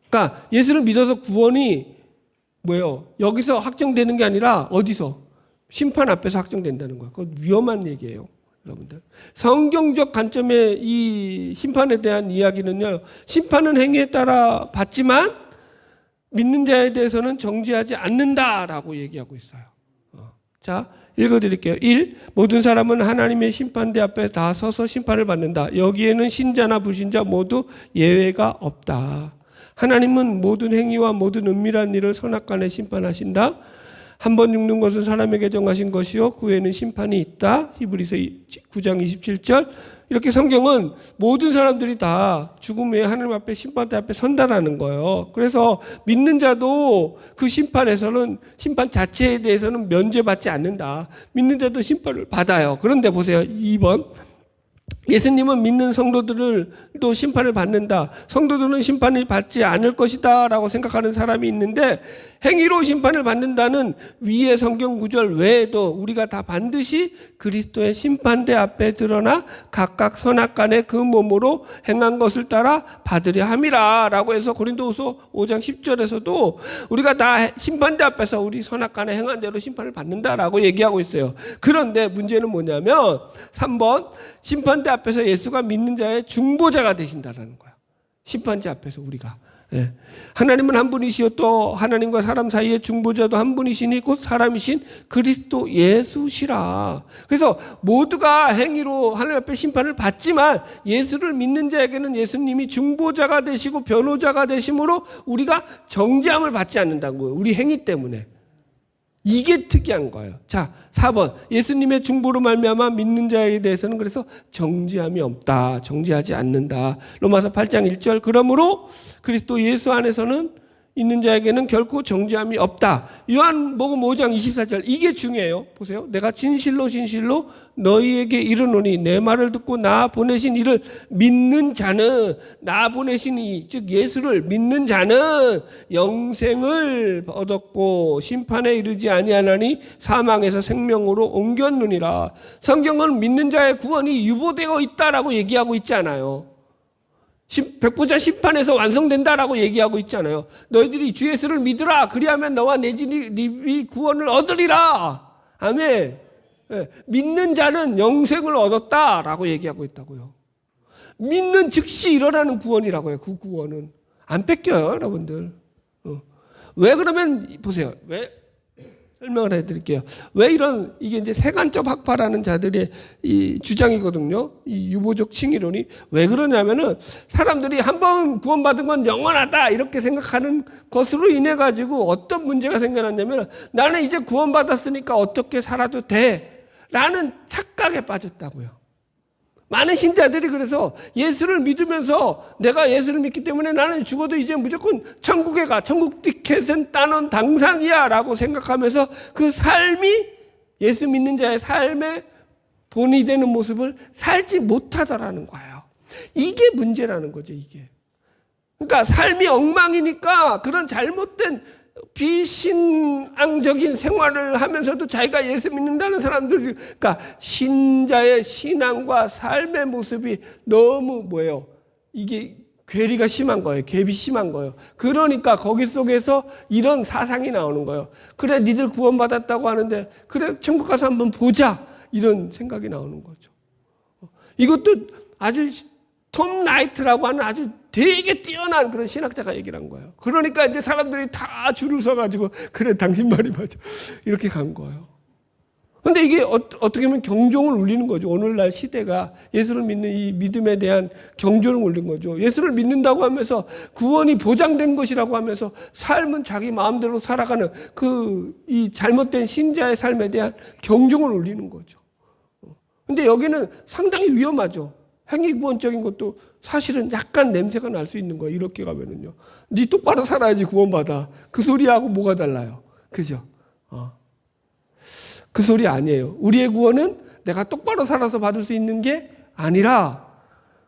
그러니까 예수를 믿어서 구원이 뭐예요? 여기서 확정되는 게 아니라 어디서? 심판 앞에서 확정된다는 거예요. 그건 위험한 얘기예요. 여러분들. 성경적 관점의 이 심판에 대한 이야기는요. 심판은 행위에 따라 받지만 믿는 자에 대해서는 정죄하지 않는다라고 얘기하고 있어요. 자, 읽어드릴게요. 1. 모든 사람은 하나님의 심판대 앞에 다 서서 심판을 받는다. 여기에는 신자나 불신자 모두 예외가 없다. 하나님은 모든 행위와 모든 은밀한 일을 선악간에 심판하신다. 한 번 죽는 것은 사람에게 정하신 것이요 그 후에는 심판이 있다. 히브리서 9장 27절. 이렇게 성경은 모든 사람들이 다 죽음 후에 하나님 앞에 심판대 앞에 선다라는 거예요. 그래서 믿는 자도 그 심판에서는 심판 자체에 대해서는 면죄받지 않는다. 믿는 자도 심판을 받아요. 그런데 보세요. 2번. 예수님은 믿는 성도들을 또 심판을 받는다. 성도들은 심판을 받지 않을 것이다 라고 생각하는 사람이 있는데 행위로 심판을 받는다는 위의 성경 구절 외에도 우리가 다 반드시 그리스도의 심판대 앞에 드러나 각각 선악간에 그 몸으로 행한 것을 따라 받으려 함이라 라고 해서 고린도후서 5장 10절에서도 우리가 다 심판대 앞에서 우리 선악간에 행한 대로 심판을 받는다라고 얘기하고 있어요. 그런데 문제는 뭐냐면 3번 심판대 앞에서 예수가 믿는 자의 중보자가 되신다라는 거야. 심판대 앞에서 우리가. 예. 하나님은 한 분이시요 또 하나님과 사람 사이의 중보자도 한 분이시니 곧 사람이신 그리스도 예수시라. 그래서 모두가 행위로 하나님 앞에 심판을 받지만 예수를 믿는 자에게는 예수님이 중보자가 되시고 변호자가 되심으로 우리가 정죄함을 받지 않는다는 거예요. 우리 행위 때문에. 이게 특이한 거예요. 자, 4번. 예수님의 중보로 말미암아 믿는 자에 대해서는 그래서 정죄함이 없다. 정죄하지 않는다. 로마서 8장 1절. 그러므로 그리스도 예수 안에서는 있는 자에게는 결코 정죄함이 없다. 요한복음 5장 24절. 이게 중요해요. 보세요. 내가 진실로 진실로 너희에게 이르노니 내 말을 듣고 나 보내신 이를 믿는 자는 나 보내신 이 즉 예수를 믿는 자는 영생을 얻었고 심판에 이르지 아니하나니 사망에서 생명으로 옮겼느니라. 성경은 믿는 자의 구원이 유보되어 있다라고 얘기하고 있지 않아요. 백보자 심판에서 완성된다라고 얘기하고 있잖아요. 너희들이 주 예수를 믿으라. 그리하면 너와 내 집이 구원을 얻으리라. 아멘. 네. 믿는 자는 영생을 얻었다라고 얘기하고 있다고요. 믿는 즉시 일어나는 구원이라고요. 그 구원은 안 뺏겨요, 여러분들. 왜 그러면 보세요. 왜 설명을 해드릴게요. 왜 이게 이제 세관적 학파라는 자들의 이 주장이거든요. 이 유보적 칭의론이. 왜 그러냐면은 사람들이 한번 구원받은 건 영원하다 이렇게 생각하는 것으로 인해 가지고 어떤 문제가 생겨났냐면 나는 이제 구원받았으니까 어떻게 살아도 돼 라는 착각에 빠졌다고요. 많은 신자들이 그래서 예수를 믿으면서 내가 예수를 믿기 때문에 나는 죽어도 이제 무조건 천국에 가. 천국 티켓은 따놓은 당상이야 라고 생각하면서 그 삶이 예수 믿는 자의 삶의 본이 되는 모습을 살지 못하더라는 거예요. 이게 문제라는 거죠, 이게. 그러니까 삶이 엉망이니까 그런 잘못된 비신앙적인 생활을 하면서도 자기가 예수 믿는다는 사람들이, 그러니까 신자의 신앙과 삶의 모습이 너무 뭐예요? 이게 괴리가 심한 거예요. 갭이 심한 거예요. 그러니까 거기 속에서 이런 사상이 나오는 거예요. 그래, 니들 구원받았다고 하는데 그래, 천국 가서 한번 보자. 이런 생각이 나오는 거죠. 이것도 아주 톰 나이트라고 하는 아주 되게 뛰어난 그런 신학자가 얘기를 한 거예요. 그러니까 이제 사람들이 다 줄을 서가지고 그래, 당신 말이 맞아. 이렇게 간 거예요. 근데 이게 어떻게 보면 경종을 울리는 거죠. 오늘날 시대가 예수를 믿는 이 믿음에 대한 경종을 울린 거죠. 예수를 믿는다고 하면서 구원이 보장된 것이라고 하면서 삶은 자기 마음대로 살아가는 이 잘못된 신자의 삶에 대한 경종을 울리는 거죠. 근데 여기는 상당히 위험하죠. 행위구원적인 것도 사실은 약간 냄새가 날 수 있는 거예요. 이렇게 가면은요. 네 똑바로 살아야지 구원받아. 그 소리하고 뭐가 달라요? 그죠? 그 소리 아니에요. 우리의 구원은 내가 똑바로 살아서 받을 수 있는 게 아니라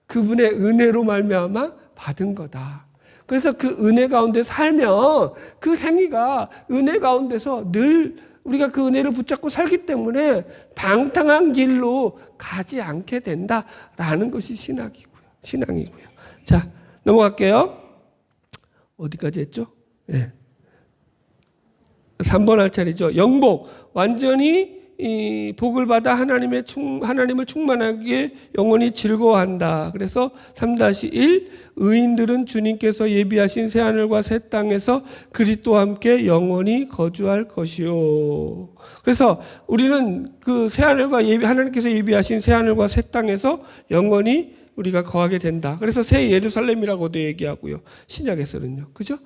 그분의 은혜로 말미암아 받은 거다. 그래서 그 은혜 가운데 살면 그 행위가 은혜 가운데서 늘 우리가 그 은혜를 붙잡고 살기 때문에 방탕한 길로 가지 않게 된다라는 것이 신앙이고요. 자, 넘어갈게요. 어디까지 했죠? 네. 3번 할 차례죠. 영복. 완전히 이 복을 받아 하나님을 충만하게 영원히 즐거워한다. 그래서 3-1 의인들은 주님께서 예비하신 새하늘과 새 땅에서 그리스도와 함께 영원히 거주할 것이요. 그래서 우리는 그 새하늘과 하나님께서 예비하신 새하늘과 새 땅에서 영원히 우리가 거하게 된다. 그래서 새 예루살렘이라고도 얘기하고요. 신약에서는요. 그죠?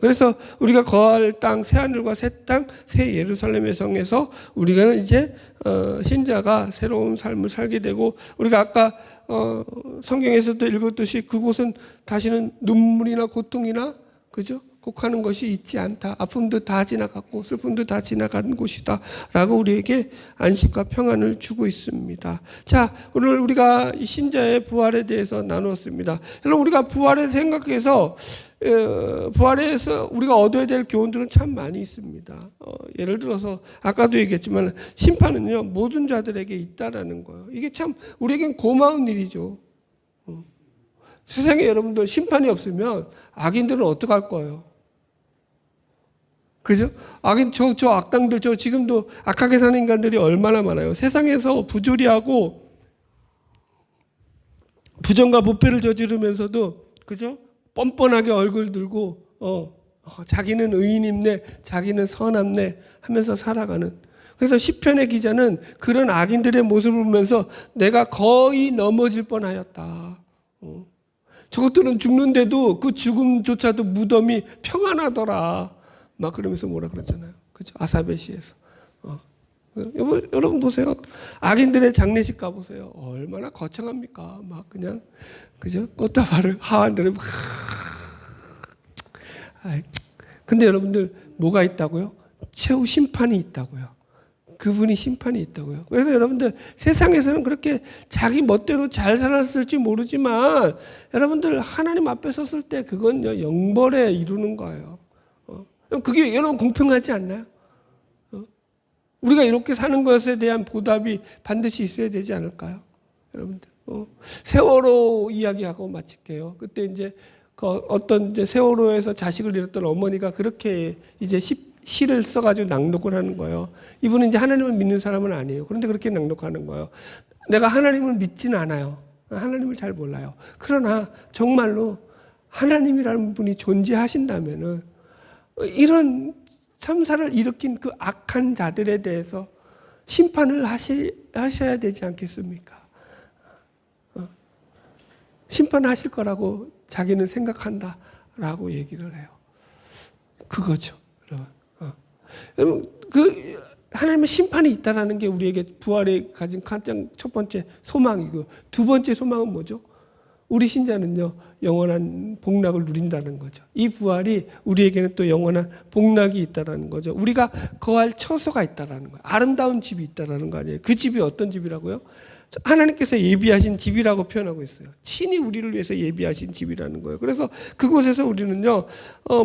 그래서 우리가 거할 땅, 새하늘과 새 땅, 새 예루살렘의 성에서 우리가 이제 신자가 새로운 삶을 살게 되고, 우리가 아까 성경에서도 읽었듯이 그곳은 다시는 눈물이나 고통이나 그죠? 곡하는 것이 있지 않다. 아픔도 다 지나갔고 슬픔도 다 지나간 곳이다 라고 우리에게 안식과 평안을 주고 있습니다. 자, 오늘 우리가 이 신자의 부활에 대해서 나누었습니다. 여러분, 우리가 부활을 생각해서 부활에서 우리가 얻어야 될 교훈들은 참 많이 있습니다. 예를 들어서 아까도 얘기했지만 심판은요 모든 자들에게 있다라는 거예요. 이게 참 우리에겐 고마운 일이죠. 세상에 여러분들 심판이 없으면 악인들은 어떡할 거예요? 그죠? 악인, 저 악당들, 저 지금도 악하게 사는 인간들이 얼마나 많아요. 세상에서 부조리하고 부정과 부패를 저지르면서도, 그죠? 뻔뻔하게 얼굴 들고, 자기는 의인임네, 자기는 선함네 하면서 살아가는. 그래서 시편의 기자는 그런 악인들의 모습을 보면서 내가 거의 넘어질 뻔하였다. 저것들은 죽는데도 그 죽음조차도 무덤이 평안하더라. 막 그러면서 뭐라 그러잖아요. 그죠? 아사베시에서. 여러분 보세요. 악인들의 장례식 가보세요. 얼마나 거창합니까? 막 그냥, 그죠? 꽃다발을, 하완들을 막. 근데 여러분들 뭐가 있다고요? 최후 심판이 있다고요. 그분이 심판이 있다고요. 그래서 여러분들 세상에서는 그렇게 자기 멋대로 잘 살았을지 모르지만 여러분들 하나님 앞에 섰을 때 그건 영벌에 이루는 거예요. 그게 여러분 공평하지 않나요? 우리가 이렇게 사는 것에 대한 보답이 반드시 있어야 되지 않을까요? 여러분들. 세월호 이야기하고 마칠게요. 그때 이제 어떤 이제 세월호에서 자식을 잃었던 어머니가 그렇게 이제 시를 써가지고 낭독을 하는 거예요. 이분은 이제 하나님을 믿는 사람은 아니에요. 그런데 그렇게 낭독하는 거예요. 내가 하나님을 믿지는 않아요. 하나님을 잘 몰라요. 그러나 정말로 하나님이라는 분이 존재하신다면은 이런 참사를 일으킨 그 악한 자들에 대해서 심판을 하셔야 되지 않겠습니까? 심판하실 거라고 자기는 생각한다라고 얘기를 해요. 그거죠. 여러분, 하나님의 심판이 있다라는 게 우리에게 부활이 가진 가장 첫 번째 소망이고, 두 번째 소망은 뭐죠? 우리 신자는요, 영원한 복락을 누린다는 거죠. 이 부활이 우리에게는 또 영원한 복락이 있다는 거죠. 우리가 거할 처소가 있다는 거예요. 아름다운 집이 있다는 거 아니에요. 그 집이 어떤 집이라고요? 하나님께서 예비하신 집이라고 표현하고 있어요. 친히 우리를 위해서 예비하신 집이라는 거예요. 그래서 그곳에서 우리는요,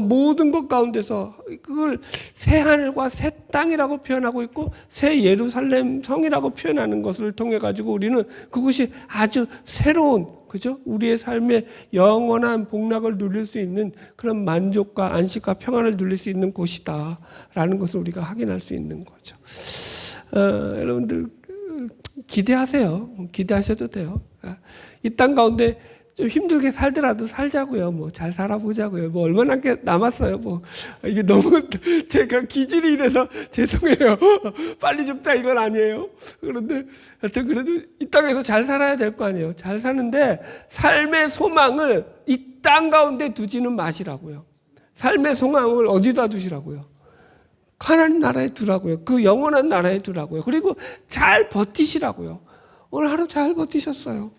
모든 것 가운데서 그걸 새 하늘과 새 땅이라고 표현하고 있고, 새 예루살렘 성이라고 표현하는 것을 통해 가지고 우리는 그것이 아주 새로운, 그죠? 우리의 삶에 영원한 복락을 누릴 수 있는 그런 만족과 안식과 평안을 누릴 수 있는 곳이다라는 것을 우리가 확인할 수 있는 거죠. 여러분들 기대하세요. 기대하셔도 돼요. 이 땅 가운데 좀 힘들게 살더라도 살자고요. 뭐 잘 살아보자고요. 뭐 얼마나 남았어요. 뭐 이게 너무 제가 기질이 이래서 죄송해요. 빨리 죽자 이건 아니에요. 그런데 하여튼 그래도 이 땅에서 잘 살아야 될 거 아니에요. 잘 사는데 삶의 소망을 이 땅 가운데 두지는 마시라고요. 삶의 소망을 어디다 두시라고요? 하나님 나라에 두라고요. 그 영원한 나라에 두라고요. 그리고 잘 버티시라고요. 오늘 하루 잘 버티셨어요.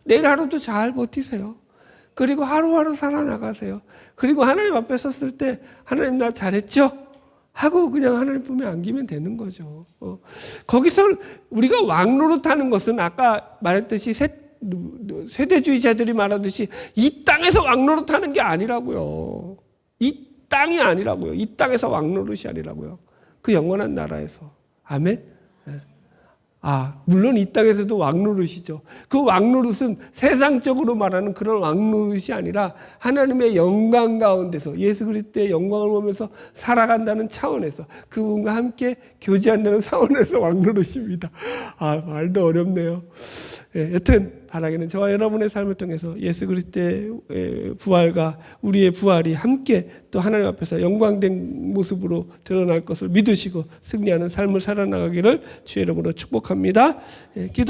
내일 하루도 잘 버티세요. 그리고 하루하루 살아나가세요. 그리고 하나님 앞에 섰을 때 하나님 나 잘했죠? 하고 그냥 하나님 품에 안기면 되는 거죠. 거기서 우리가 왕노릇하는 것은 아까 말했듯이 세대주의자들이 말하듯이 이 땅에서 왕노릇하는 게 아니라고요. 이 땅이 아니라고요. 이 땅에서 왕노릇이 아니라고요. 그 영원한 나라에서. 아멘? 물론 이 땅에서도 왕노릇이죠. 그 왕노릇은 세상적으로 말하는 그런 왕노릇이 아니라 하나님의 영광 가운데서 예수 그리스도의 영광을 보면서 살아간다는 차원에서 그분과 함께 교제한다는 차원에서 왕노릇입니다. 말도 어렵네요. 여튼 바라기는 저와 여러분의 삶을 통해서 예수 그리스도의 부활과 우리의 부활이 함께 또 하나님 앞에서 영광된 모습으로 드러날 것을 믿으시고 승리하는 삶을 살아나가기를 주의 이름으로 축복합니다. 기도